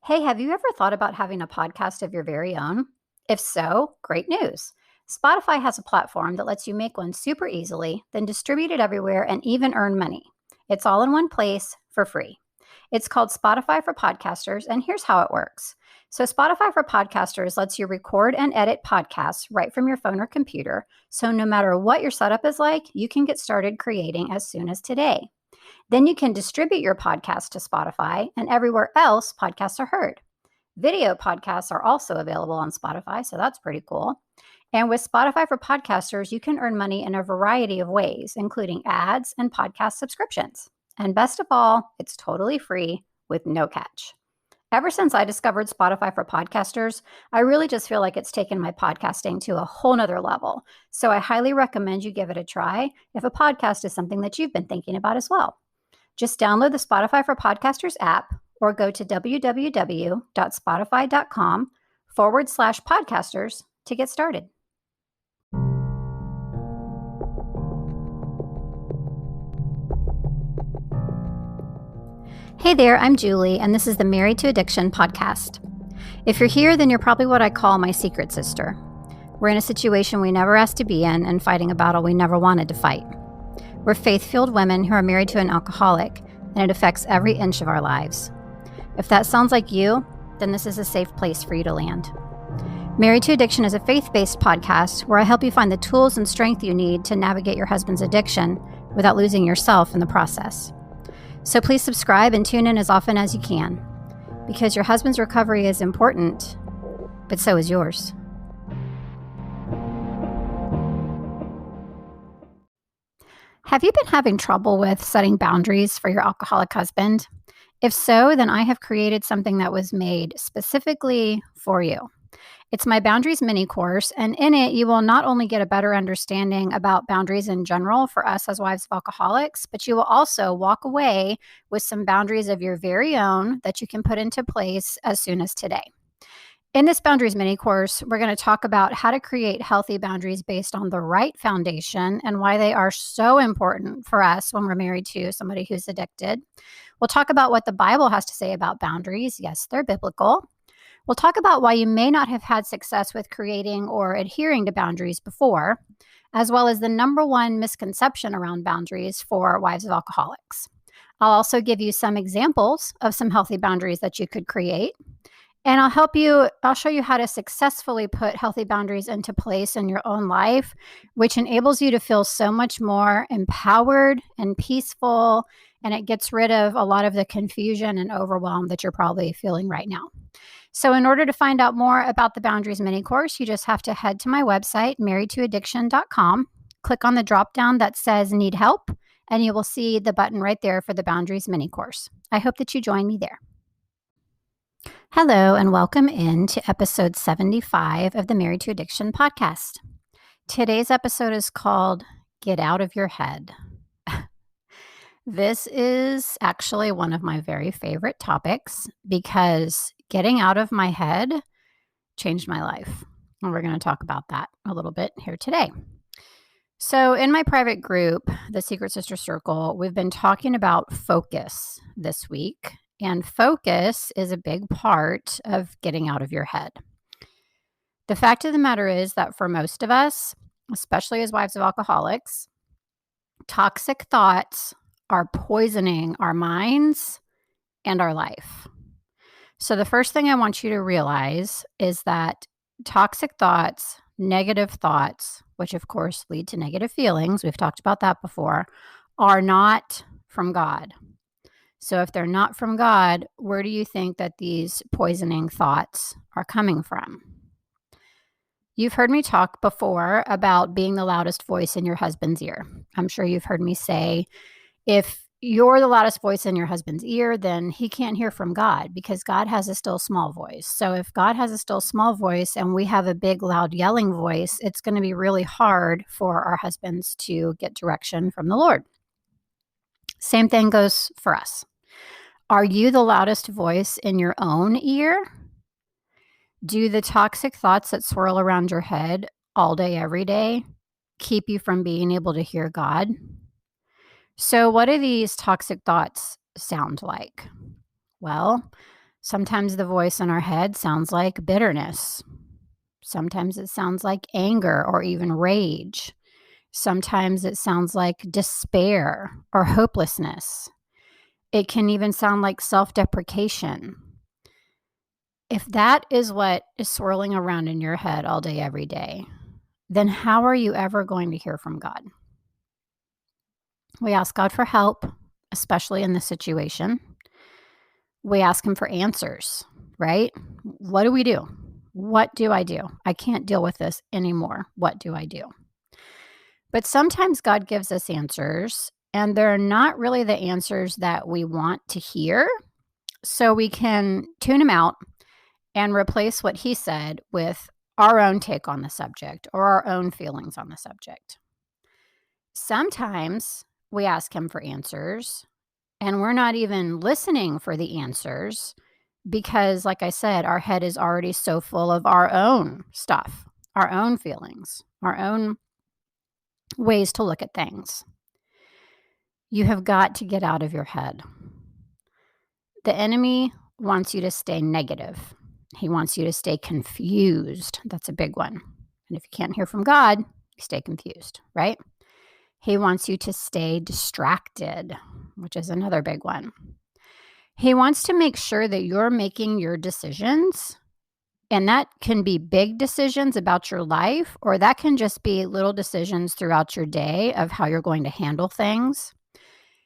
Hey, have you ever thought about having a podcast of your very own? If so, great news. Spotify has a platform that lets you make one super easily, then distribute it everywhere and even earn money. It's all in one place for free. It's called Spotify for Podcasters, and here's how it works. So, Spotify for Podcasters lets you record and edit podcasts right from your phone or computer. So, no matter what your setup is like, you can get started creating as soon as today. Then you can distribute your podcast to Spotify, and everywhere else podcasts are heard. Video podcasts are also available on Spotify, so that's pretty cool. And with Spotify for Podcasters, you can earn money in a variety of ways, including ads and podcast subscriptions. And best of all, it's totally free with no catch. Ever since I discovered Spotify for Podcasters, I really just feel like it's taken my podcasting to a whole nother level. So I highly recommend you give it a try if a podcast is something that you've been thinking about as well. Just download the Spotify for Podcasters app or go to www.spotify.com/podcasters to get started. Hey there, I'm Julie, and this is the Married to Addiction podcast. If you're here, then you're probably what I call my secret sister. We're in a situation we never asked to be in and fighting a battle we never wanted to fight. We're faith-filled women who are married to an alcoholic, and it affects every inch of our lives. If that sounds like you, then this is a safe place for you to land. Married to Addiction is a faith-based podcast where I help you find the tools and strength you need to navigate your husband's addiction without losing yourself in the process. So please subscribe and tune in as often as you can, because your husband's recovery is important, but so is yours. Have you been having trouble with setting boundaries for your alcoholic husband? If so, then I have created something that was made specifically for you. It's my Boundaries mini course, and in it, you will not only get a better understanding about boundaries in general for us as wives of alcoholics, but you will also walk away with some boundaries of your very own that you can put into place as soon as today. In this Boundaries mini course, we're going to talk about how to create healthy boundaries based on the right foundation and why they are so important for us when we're married to somebody who's addicted. We'll talk about what the Bible has to say about boundaries. Yes, they're biblical. We'll talk about why you may not have had success with creating or adhering to boundaries before, as well as the number one misconception around boundaries for wives of alcoholics. I'll also give you some examples of some healthy boundaries that you could create. And I'll show you how to successfully put healthy boundaries into place in your own life, which enables you to feel so much more empowered and peaceful. And it gets rid of a lot of the confusion and overwhelm that you're probably feeling right now. So in order to find out more about the Boundaries mini course, you just have to head to my website, marriedtoaddiction.com, click on the drop down that says Need Help, and you will see the button right there for the Boundaries mini course. I hope that you join me there. Hello, and welcome into episode 75 of the Married to Addiction podcast. Today's episode is called Get Out of Your Head. This is actually one of my very favorite topics because getting out of my head changed my life. And we're going to talk about that a little bit here today. So in my private group, the Secret Sister Circle, we've been talking about focus this week. And focus is a big part of getting out of your head. The fact of the matter is that for most of us, especially as wives of alcoholics, toxic thoughts are poisoning our minds and our life. So the first thing I want you to realize is that toxic thoughts, negative thoughts, which of course lead to negative feelings, we've talked about that before, are not from God. So if they're not from God, where do you think that these poisoning thoughts are coming from? You've heard me talk before about being the loudest voice in your husband's ear. I'm sure you've heard me say, if you're the loudest voice in your husband's ear, then he can't hear from God because God has a still small voice. So if God has a still small voice and we have a big, loud, yelling voice, it's going to be really hard for our husbands to get direction from the Lord. Same thing goes for us. Are you the loudest voice in your own ear? Do the toxic thoughts that swirl around your head all day, every day, keep you from being able to hear God? So what do these toxic thoughts sound like? Well, Sometimes the voice in our head sounds like bitterness. Sometimes it sounds like anger or even rage. Sometimes it sounds like despair or hopelessness. It can even sound like self deprecation. If that is what is swirling around in your head all day, every day, then how are you ever going to hear from God? We ask God for help, especially in this situation. We ask Him for answers, right? What do we do? What do I do? I can't deal with this anymore. What do I do? But sometimes God gives us answers, and they're not really the answers that we want to hear. So we can tune Him out and replace what He said with our own take on the subject or our own feelings on the subject. Sometimes we ask Him for answers, and we're not even listening for the answers because, like I said, our head is already so full of our own stuff, our own feelings, our own ways to look at things. You have got to get out of your head. The enemy wants you to stay negative. He wants you to stay confused. That's a big one. And if you can't hear from God, you stay confused, right? He wants you to stay distracted, which is another big one. He wants to make sure that you're making your decisions, and that can be big decisions about your life, or that can just be little decisions throughout your day of how you're going to handle things.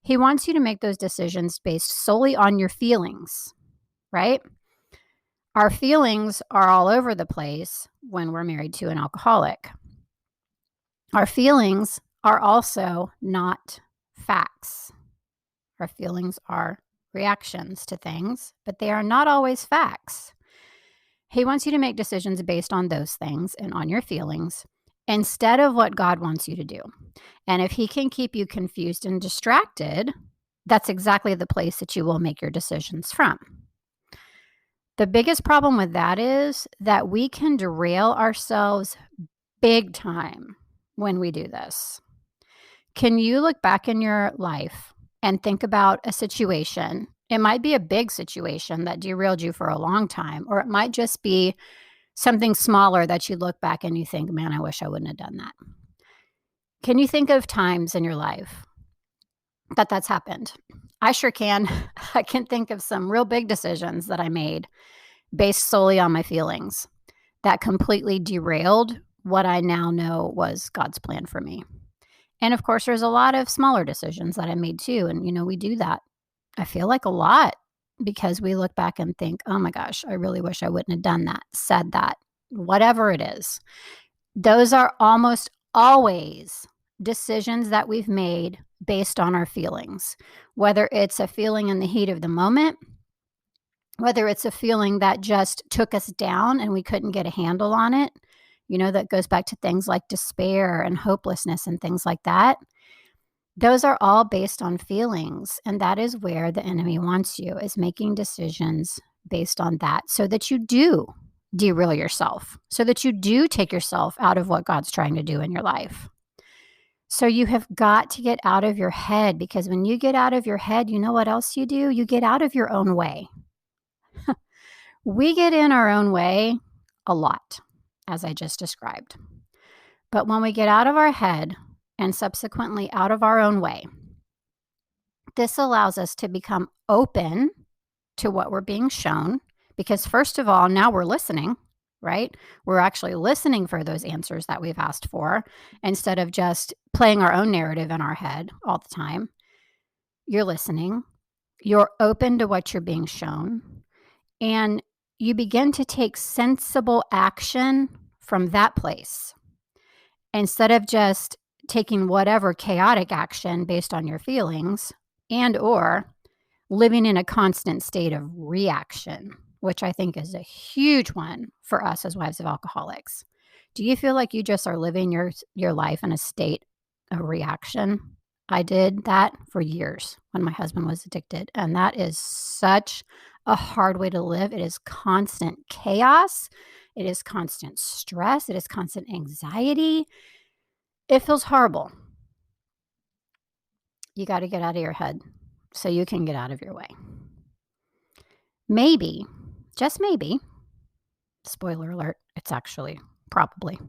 He wants you to make those decisions based solely on your feelings, right? Our feelings are all over the place when we're married to an alcoholic. Our feelings are also not facts. Our feelings are reactions to things, but they are not always facts. He wants you to make decisions based on those things and on your feelings instead of what God wants you to do. And if He can keep you confused and distracted, that's exactly the place that you will make your decisions from. The biggest problem with that is that we can derail ourselves big time when we do this. Can you look back in your life and think about a situation? It might be a big situation that derailed you for a long time, or it might just be something smaller that you look back and you think, man, I wish I wouldn't have done that. Can you think of times in your life that that's happened? I sure can. I can think of some real big decisions that I made based solely on my feelings that completely derailed what I now know was God's plan for me. And of course, there's a lot of smaller decisions that I made too. And, we do that, I feel like, a lot because we look back and think, oh my gosh, I really wish I wouldn't have done that, said that, whatever it is. Those are almost always decisions that we've made based on our feelings, whether it's a feeling in the heat of the moment, whether it's a feeling that just took us down and we couldn't get a handle on it. That goes back to things like despair and hopelessness and things like that. Those are all based on feelings. And that is where the enemy wants you, is making decisions based on that so that you do derail yourself, so that you do take yourself out of what God's trying to do in your life. So you have got to get out of your head, because when you get out of your head, you know what else you do? You get out of your own way. We get in our own way a lot, as I just described. But when we get out of our head and subsequently out of our own way, this allows us to become open to what we're being shown, because first of all, now we're listening, right? We're actually listening for those answers that we've asked for instead of just playing our own narrative in our head all the time. You're listening. You're open to what you're being shown. And you begin to take sensible action from that place instead of just taking whatever chaotic action based on your feelings and or living in a constant state of reaction, which I think is a huge one for us as wives of alcoholics. Do you feel like you just are living your life in a state of reaction? I did that for years when my husband was addicted, and that is such a hard way to live. It is constant chaos. It is constant stress. It is constant anxiety. It feels horrible. You got to get out of your head so you can get out of your way. maybe, just maybe, spoiler alert, it's actually probably,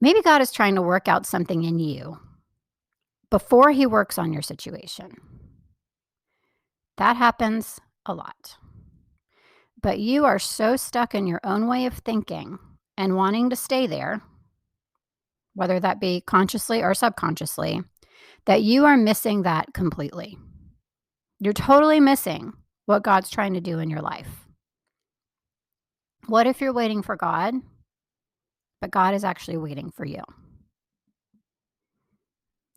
maybe God is trying to work out something in you before he works on your situation. That happens a lot. But you are so stuck in your own way of thinking and wanting to stay there, whether that be consciously or subconsciously, that you are missing that completely. You're totally missing what God's trying to do in your life. What if you're waiting for God, but God is actually waiting for you?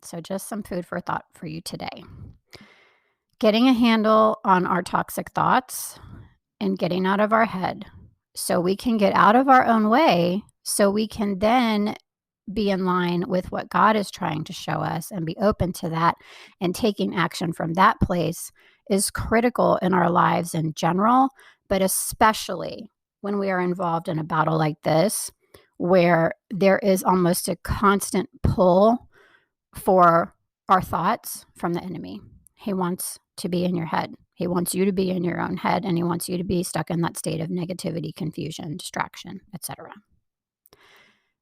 So just some food for thought for you today. Getting a handle on our toxic thoughts and getting out of our head so we can get out of our own way, so we can then be in line with what God is trying to show us and be open to that, and taking action from that place is critical in our lives in general, but especially when we are involved in a battle like this, where there is almost a constant pull for our thoughts from the enemy. He wants to be in your head. He wants you to be in your own head, and he wants you to be stuck in that state of negativity, confusion, distraction, etc.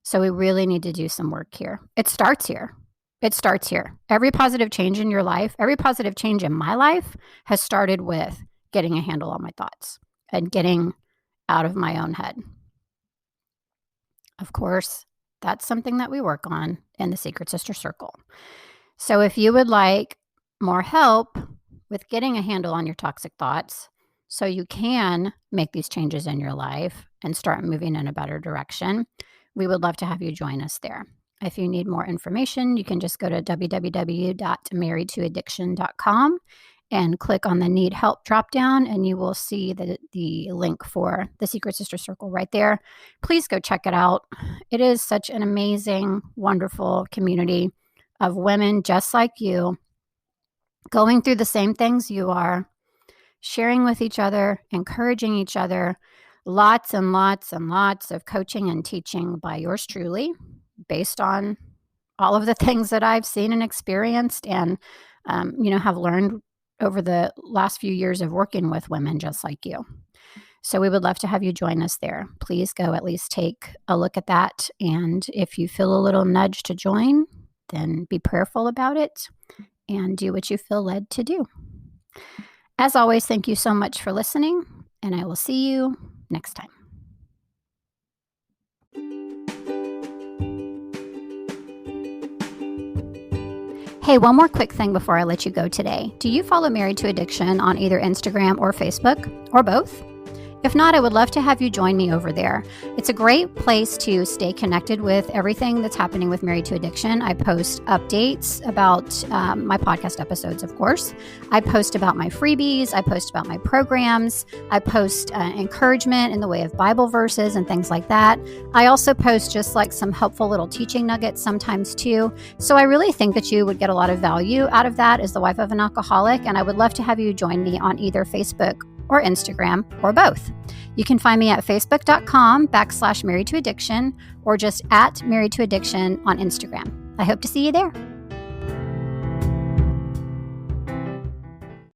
So we really need to do some work here. It starts here. It starts here. Every positive change in your life, every positive change in my life has started with getting a handle on my thoughts and getting out of my own head. Of course, that's something that we work on in the Secret Sister Circle. So if you would like more help with getting a handle on your toxic thoughts so you can make these changes in your life and start moving in a better direction, we would love to have you join us there. If you need more information, you can just go to www.marriedtoaddiction.com and click on the Need Help dropdown, and you will see the link for the Secret Sister Circle right there. Please go check it out. It is such an amazing, wonderful community of women just like you, going through the same things you are, sharing with each other, encouraging each other, lots and lots and lots of coaching and teaching by yours truly, based on all of the things that I've seen and experienced and, have learned over the last few years of working with women just like you. So we would love to have you join us there. Please go at least take a look at that. And if you feel a little nudge to join, then be prayerful about it and do what you feel led to do. As always, thank you so much for listening, and I will see you next time. Hey, one more quick thing before I let you go today. Do you follow Married to Addiction on either Instagram or Facebook, or both? If not, I would love to have you join me over there. It's a great place to stay connected with everything that's happening with Married to Addiction. I post updates about my podcast episodes, of course. I post about my freebies. I post about my programs. I post encouragement in the way of Bible verses and things like that. I also post just like some helpful little teaching nuggets sometimes too. So I really think that you would get a lot of value out of that as the wife of an alcoholic, and I would love to have you join me on either Facebook or Instagram, or both. You can find me at facebook.com/married to addiction, or just at married to addiction on Instagram. I hope to see you there.